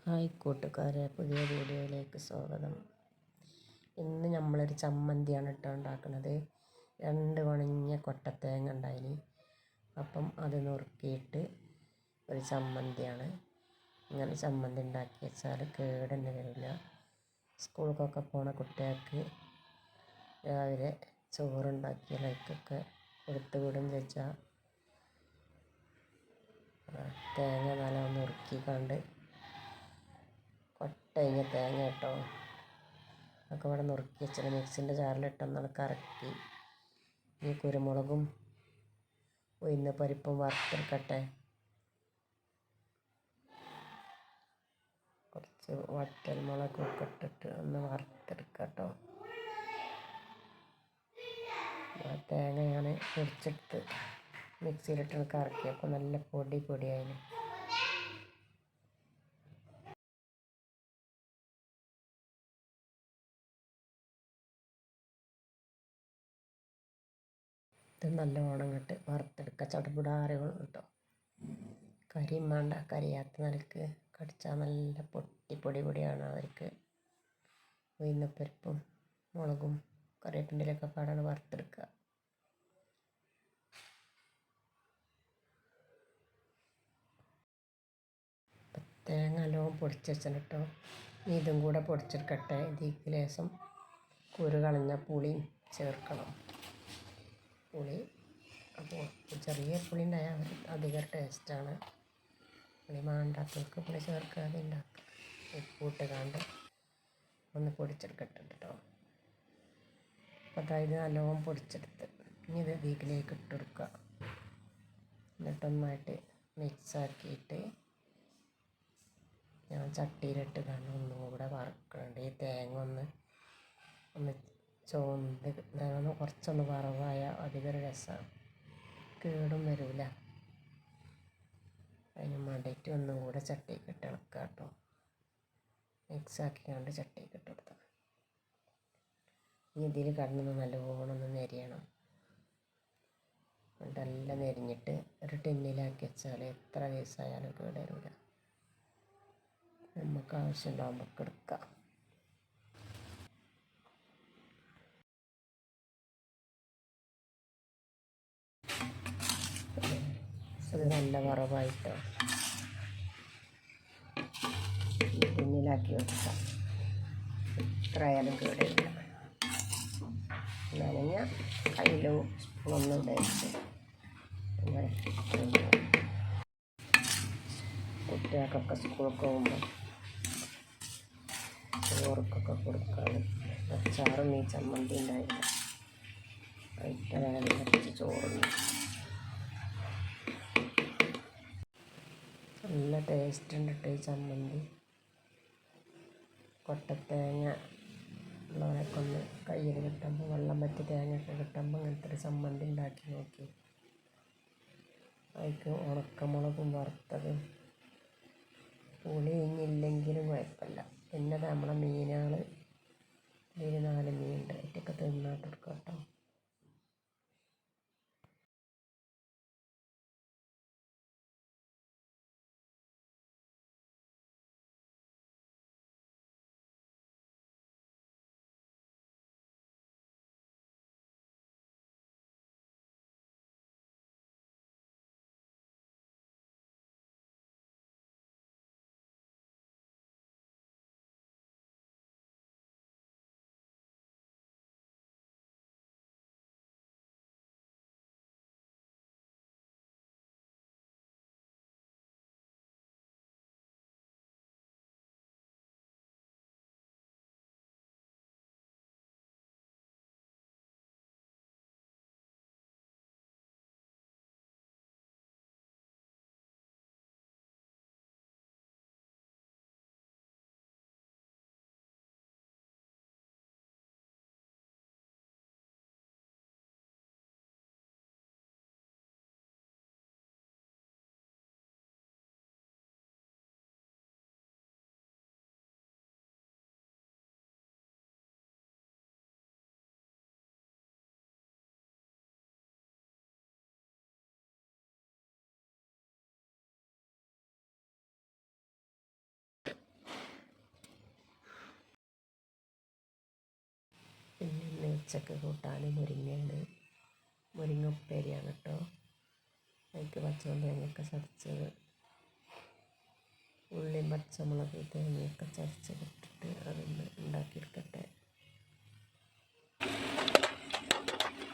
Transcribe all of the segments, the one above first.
Hi കൂട്ടുകാരെ, പുതിയ വീഡിയോയിലേക്ക് സ്വാഗതം. ഇന്ന് നമ്മളൊരു ചമ്മന്തിയാണ് ഉണ്ടാക്കുന്നത്. 2 ഉണങ്ങിയ കൊട്ടത്തേങ്ങ ഉണ്ടായിന്, അപ്പം അത് നുറുക്കിയിട്ട് ഒരു ചമ്മന്തിയാണ്. ഇങ്ങനെ ചമ്മന്തി ഉണ്ടാക്കി വെച്ചാൽ കേടൊന്നും വരില്ല. സ്കൂളിലേക്കൊക്കെ പോണ കുട്ടികൾക്ക് രാവിലെ ചോറുണ്ടാക്കിയതിലേക്കൊക്കെ കൊടുത്തു വിടും വെച്ചാൽ തേങ്ങ നല്ല നുറുക്കിക്കണ്ട് കൊട്ടയിഞ്ഞ തേങ്ങ കേട്ടോ, ഒക്കെ ഇവിടെ നുറുക്കി വെച്ചിട്ട് മിക്സിൻ്റെ ജാറിലിട്ടൊന്നാണ് കറക്കി. ഈ കുരുമുളകും ഉഴുന്ന് പരിപ്പും വറുത്തെടുക്കട്ടെ. കുറച്ച് വറ്റൽമുളകൊക്കെ ഇട്ടിട്ട് ഒന്ന് വറുത്തെടുക്കട്ടോ. തേങ്ങ ഞാൻ പൊടിച്ചെടുത്ത് മിക്സിയിലിട്ട് കറക്കിയപ്പോൾ നല്ല പൊടിയായി. ഇത് നല്ലോണം ഇങ്ങോട്ട് വറുത്തെടുക്കുക. ചടപുടാറി കേട്ടോ, കരിയും വേണ്ട, കരിയാത്ത നിലക്ക് കടിച്ചാൽ നല്ല പൊടിയാണ്. അവർക്ക് ഉഴുന്നപ്പരിപ്പും മുളകും കറിവേപ്പിൻ്റെലൊക്കെ പാടാണ് വറുത്തെടുക്കുക. തേങ്ങ നല്ലോണം പൊടിച്ച് വെച്ചിട്ടോ, ഇതും കൂടെ പൊടിച്ചെടുക്കട്ടെ. ഇതിലേക്ക് ലേശം കുരു കളഞ്ഞ പുളിയും ചേർക്കണം. പുളി അപ്പോൾ ചെറിയ പുളി ഉണ്ടായാൽ അധികം ടേസ്റ്റാണ്. പുളി വേണ്ടാത്തവർക്ക് പുളി ചേർക്കാതെ ഉണ്ടാക്കുക. ഉപ്പിട്ട് കണ്ട് ഒന്ന് പൊടിച്ചെടുക്കട്ടെ കേട്ടോ. അപ്പോൾ അതായത് നല്ലോണം പൊടിച്ചെടുത്ത് ഇനി ഇത് ഇതിലേക്ക് ഇട്ട് കൊടുക്കുക. എന്നിട്ടൊന്നായിട്ട് മിക്സാക്കിയിട്ട് ഞാൻ ചട്ടിയിലിട്ട് കണ്ട് ഒന്നും കൂടെ വറുക്കുന്നുണ്ട്. ഈ തേങ്ങ ഒന്ന് ചോന്ന് കുറച്ചൊന്ന് വറവായ അധികം രസമാണ്, കേടും വരില്ല. അതിന് വേണ്ടിയിട്ട് ഒന്നും കൂടെ ചട്ടിക്ക് ഇട്ട് ഇളക്കുക കേട്ടോ. മിക്സാക്കിക്കൊണ്ട് ചട്ടിക്ക് ഇട്ട് കൊടുത്താൽ ഇനി ഇതിൽ കടന്നൊന്ന് നല്ലോണം ഒന്ന് നെരിയണം. എന്നിട്ടെല്ലാം നെരിഞ്ഞിട്ട് ഒരു ടിന്നിലാക്കി വെച്ചാൽ എത്ര ദിവസമായാലും കേടുവരില്ല. നമുക്ക് ആവശ്യമുണ്ടാകുമ്പോൾ എടുക്കാം. അത് നല്ല വറവായിട്ടോ ടിന്നിലാക്കി വെക്കാം. എത്ര ആയാലും കേടില്ല. നനഞ്ഞ കയ്യിലും സ്പൂണൊന്നും ഇടരുത്. കുട്ടികൾക്കൊക്കെ സ്കൂളിൽ പോകുമ്പോൾ ചോറൊക്കെ കൊടുക്കാൻ അച്ചാറും ഈ ചമ്മന്തി ഉണ്ടായില്ല. അതിൽ കുറച്ച് ചോറുണ്ട്. നല്ല ടേസ്റ്റ് ഉണ്ട് കേട്ടോ ഈ ചമ്മന്തി. കൊട്ടത്തേങ്ങ ഉള്ളവരൊക്കെ ഒന്ന് കയ്യിൽ കിട്ടുമ്പോൾ, വെള്ളം പറ്റി തേങ്ങയൊക്കെ കിട്ടുമ്പോൾ ഇങ്ങനത്തെ ഒരു ചമ്മന്തി ഉണ്ടാക്കി നോക്കി. അതിലേക്ക് ഉണക്കമുളകും വറുത്തതും പുളി ഇനിയില്ലെങ്കിലും കുഴപ്പമില്ല. പിന്നെ നമ്മളെ മീനുകൾ, ഇതിൽ 4 മീനുണ്ട്, അതിൻ്റെയൊക്കെ തിന്നാട്ട് കൊടുക്കാം കേട്ടോ. ഉച്ചക്ക് കൂട്ടാൻ മുരിങ്ങയുണ്ട്. മുരിങ്ങ ഉപ്പേരിയാണ് കേട്ടോ. അതിലേക്ക് പച്ചമുളക് തേങ്ങയൊക്കെ ചതച്ചത്, ഉള്ളിയും പച്ചമുളക് തേങ്ങയൊക്കെ ചതച്ചിട്ടിട്ട് അതൊന്ന് ഉണ്ടാക്കിയെടുക്കട്ടെ.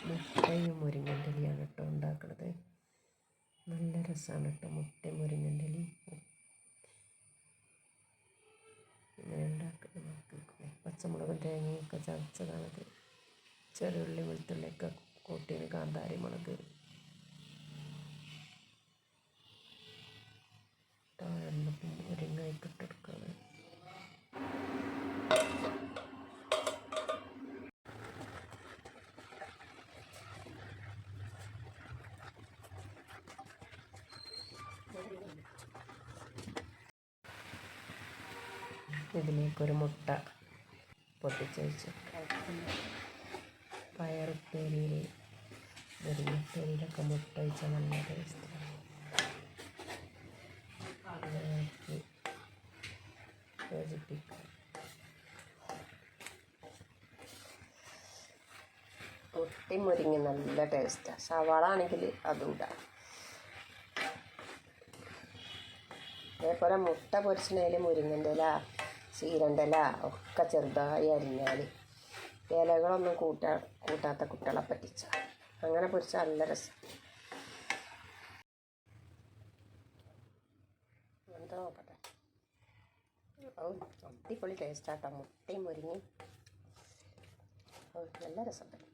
മുട്ടയും മുരിങ്ങൻ്റെ ഇലയാണ് കേട്ടോ ഉണ്ടാക്കുന്നത്. നല്ല രസമാണ് കേട്ടോ മുട്ടയും മുരിങ്ങൻ്റെ ഇലയും ഇങ്ങനെ ഉണ്ടാക്കുന്നത്. പച്ചമുളകും തേങ്ങയൊക്കെ ചതച്ചതാണത്. ചെറിയുള്ളി വെളുത്തുള്ളിയൊക്കെ കൂട്ടിന് കാന്താരി മുളക് മുരിങ്ങയൊക്കെ ഇട്ടെടുക്കുകയാണ്. ഇതിലേക്കൊരു മുട്ട പൊട്ടിച്ച് വെച്ചിട്ട് പയറുപ്പേരിയിൽ മുരിങ്ങപ്പേരിയിലൊക്കെ മുട്ട ഒഴിച്ചാൽ നല്ല ടേസ്റ്റാണ്. യോജിപ്പിക്കുക. മുട്ടയും മുരിങ്ങ നല്ല ടേസ്റ്റാണ്. സവാള ആണെങ്കിൽ അതും ഇടാം. അതേപോലെ മുട്ട പൊരിച്ചിനതിൽ മുരിങ്ങൻ്റെ ഇല, ചീരൻ്റെ ഇല ഒക്കെ ചെറുതായി അരിഞ്ഞാൽ ഇലകളൊന്നും കൂട്ടാത്ത കുട്ടികളെ പറ്റിച്ച അങ്ങനെ പൊരിച്ചാൽ നല്ല രസം. എന്താ നോക്കട്ടെ. അടിപൊളി ടേസ്റ്റാട്ടോ മുട്ടയും മുരിങ്ങയും. നല്ല രസമുണ്ട്.